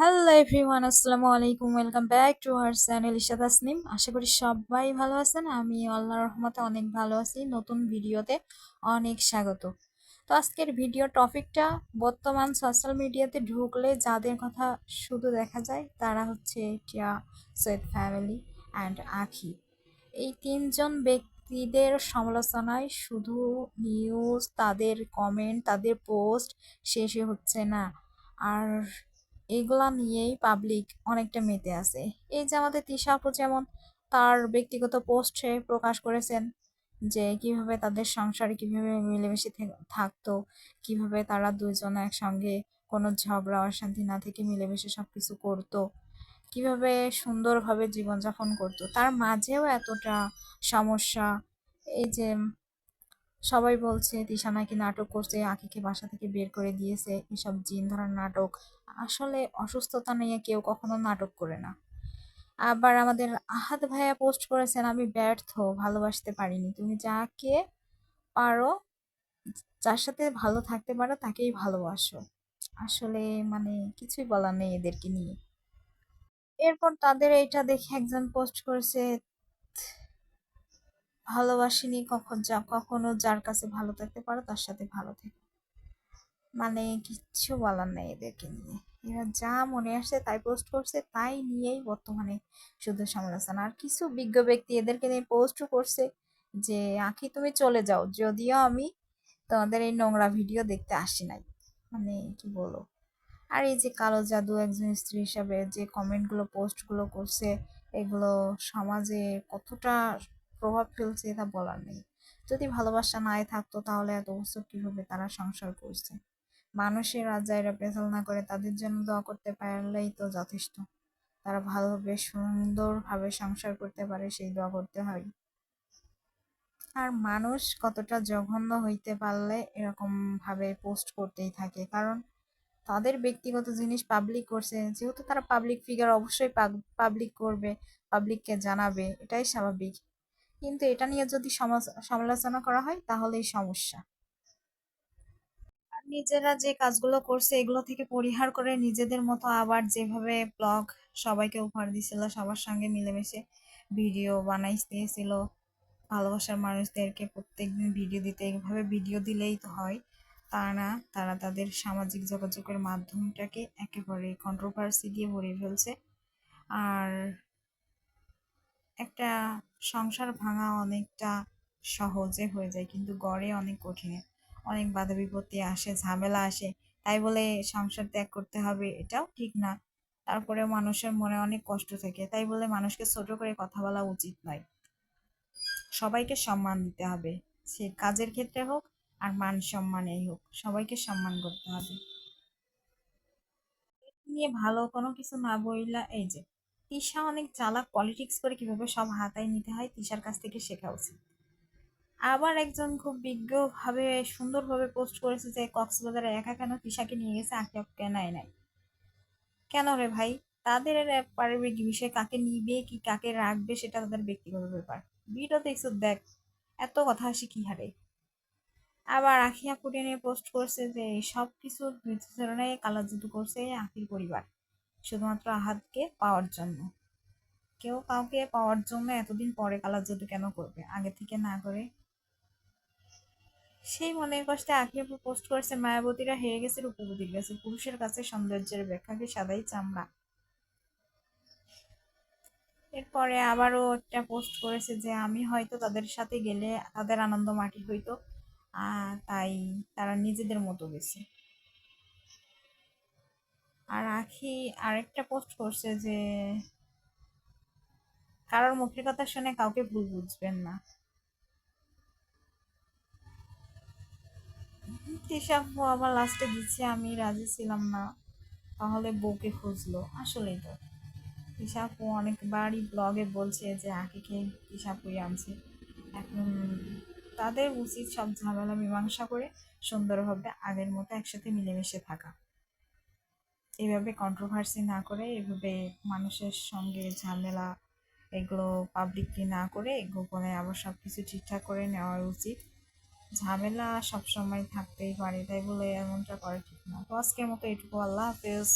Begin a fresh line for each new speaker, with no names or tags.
Hello everyone, আসসালামু আলাইকুম। Welcome back to our channel Isha Tasnim. আশা করি সবাই ভালো আছেন। আমি আল্লাহর রহমতে অনেক ভালো আছি। নতুন ভিডিওতে অনেক স্বাগত। তো আজকের ভিডিও টপিকটা, বর্তমান সোশ্যাল মিডিয়াতে ঢুকলে যাদের কথা শুধু দেখা যায় তারা হচ্ছে টিয়া, সৈয়দ ফ্যামিলি অ্যান্ড আখি। এই তিনজন ব্যক্তিদের সমালোচনায় শুধু নিউজ, তাদের কমেন্ট, তাদের পোস্ট শেষে হচ্ছে না। আর এগুলা নিয়েই পাবলিক অনেকটা মেতে আছে। এই যে আমাদের তিশা আপু যেমন তার ব্যক্তিগত পোস্টে প্রকাশ করেছেন যে কিভাবে তাদের সংসারে কিভাবে মিলেমিশে থাকতো, কিভাবে তারা দুজন একসঙ্গে কোনো ঝগড়া অশান্তি না থেকে মিলেমিশে সবকিছু করতো, কিভাবে সুন্দরভাবে জীবনযাপন করতো, তার মাঝেও এতটা সমস্যা। এই যে সবাই বলছে তিশা নাকি নাটক করছে, আঁখিকে বাসা থেকে বের করে দিয়েছে, এসব জিন ধরার নাটক। আসলে অসুস্থতা নিয়ে কেউ কখনো নাটক করে না। আবার আমাদের আহাদ ভাইয়া পোস্ট করেছেন, আমি ব্যর্থ, ভালোবাসতে পারিনি। তুমি যাকে পারো, যার সাথে ভালো থাকতে পারো তাকেই ভালোবাসো। আসলে মানে কিছুই বলার নেই এদেরকে নিয়ে। এরপর তাদের এইটা দেখে একজন পোস্ট করেছে, ভালোবাসিনি কখনো, যার কাছে ভালো থাকতে পারো তার সাথে ভালো থেকো। মানে কিচ্ছু বলার নেই এদেরকে নিয়ে। এরা যা মনে আসছে তাই পোস্ট করছে, তাই নিয়েই বর্তমানে শুধু সমালোচনা। আর কিছু বিজ্ঞ ব্যক্তি এদেরকে নিয়ে পোস্টও করছে যে আঁখি তুমি চলে যাও, যদিও আমি তোমাদের এই নোংরা ভিডিও দেখতে আসি নাই। মানে কি বলো। আর এই যে কালো জাদু একজন স্ত্রী হিসাবে যে কমেন্টগুলো, পোস্টগুলো করছে, এগুলো সমাজে কতটা প্রভাব ফেলছে তা বলার নেই। যদি ভালোবাসা নাই থাকতো তাহলে এত বছর কিভাবে তারা সংসার করছে। মানুষের আজাইরা পেছাল না করে তাদের জন্য দোয়া করতে পারলেই তো যথেষ্ট। তারা ভালোভাবে সুন্দরভাবে সংসার করতে পারে, সেই দোয়া করতে হয়। আর মানুষ কতটা জঘন্য হইতে পারলে এরকম ভাবে পোস্ট করতেই থাকে, কারণ তাদের ব্যক্তিগত জিনিস পাবলিক করছে, যেহেতু তারা পাবলিক ফিগার, অবশ্যই পাবলিক করবে, পাবলিককে জানাবে, এটাই স্বাভাবিক। কিন্তু এটা নিয়ে যদি সমালোচনা করা হয় তাহলেই সমস্যা। আর নিজেরা যে কাজগুলো করছে এগুলো থেকে পরিহার করে নিজেদের মতো আবার যেভাবে ব্লগ সবাইকে উপহার দিছিল, সবার সঙ্গে মিলেমিশে ভিডিও বানাইতেছিল, ভালোবাসার মানুষদেরকে প্রত্যেকদিন ভিডিও দিতে, এইভাবে ভিডিও দিলেই তো হয় তা না। তারা তাদের সামাজিক যোগাযোগের মাধ্যমটাকে একেবারে কন্ট্রোভার্সি দিয়ে ভরে ফেলছে। আর একটা সংসার ভাঙা অনেকটা সহজে হয়ে যায়, কিন্তু গড়ে অনেক কঠিন। অনেক বাধা বিপত্তি আসে, ঝামেলা আসে। তাই বলে সংসার ত্যাগ করতে হবে এটাও ঠিক না। তারপরে মানুষের মনে অনেক কষ্ট থাকে, তাই বলে মানুষকে ছোট করে কথা বলা উচিত নয়। সবাইকে সম্মান দিতে হবে, সে কাজের ক্ষেত্রে হোক আর মান সম্মানেই হোক, সবাইকে সম্মান করতে হবে। নিয়ে ভালো কোনো কিছু না বইলা, এই যে তিশা অনেক চালাক, পলিটিক্স করে কিভাবে সব হাতায় নিতে হয় তিশার কাছ থেকে শেখা উচিত। আবার একজন খুব বিজ্ঞভাবে সুন্দরভাবে পোস্ট করেছে যে কক্সবাজারে একা কেন তিশাকে নিয়ে গেছে, আঁকে নেয় নাই। কেন রে ভাই? তাদের পারিবারিক বিষয়, কাকে নিবে কি কাকে রাখবে সেটা তাদের ব্যক্তিগত ব্যাপার। ভিডিও দেখছো, দেখ, এত কথা আসে কি হারে। আবার আখি আপুকে নিয়ে পোস্ট করছে যে সব কিছুর বিবেচনায় কালা জাদু করছে আখির পরিবার, শুধুমাত্র আহাদকে পাওয়ার জন্য। কেউ কাউকে পাওয়ার জন্য এতদিন পরে কালা জাদু কেন করবে, আগে থেকে না করে? সেই মনের কষ্টে আখি আপু পোস্ট করেছে, মায়াবতীরা হেরে গেছে রূপবতীর কাছে, পুরুষের কাছে সৌন্দর্যের ব্যাখ্যাকে সাদাই চামড়া। এরপরে আবারও একটা পোস্ট করেছে যে আমি হয়তো তাদের সাথে গেলে তাদের আনন্দ মাটি হইতো, তাই তারা নিজেদের মতো গেছে। আর আখি আরেকটা পোস্ট করছে যে কারোর মুখের কথা শুনে কাউকে ভুল বুঝবেন না। হিসাব আবার লাস্টে দিচ্ছে আমি রাজি ছিলাম না, তাহলে বউকে খুঁজলো। আসলেই তো তিশাপু অনেকবারই ব্লগে বলছে যে আঁকিকে তিশাপুই আনছে। এখন তাদের উচিত সব ঝামেলা মীমাংসা করে সুন্দরভাবে আগের মতো একসাথে মিলেমিশে থাকা। এভাবে কন্ট্রোভার্সি না করে, এভাবে মানুষের সঙ্গে ঝামেলা এগুলো পাবলিকলি না করে গোপনে আবার সব কিছু ঠিকঠাক করে নেওয়া উচিত। ঝামেলা সবসময় থাকতেই পারে, তাই বলে এমনটা করা ঠিক না। তো আজকের মতো এটুকু, আল্লাহ হাফেজ।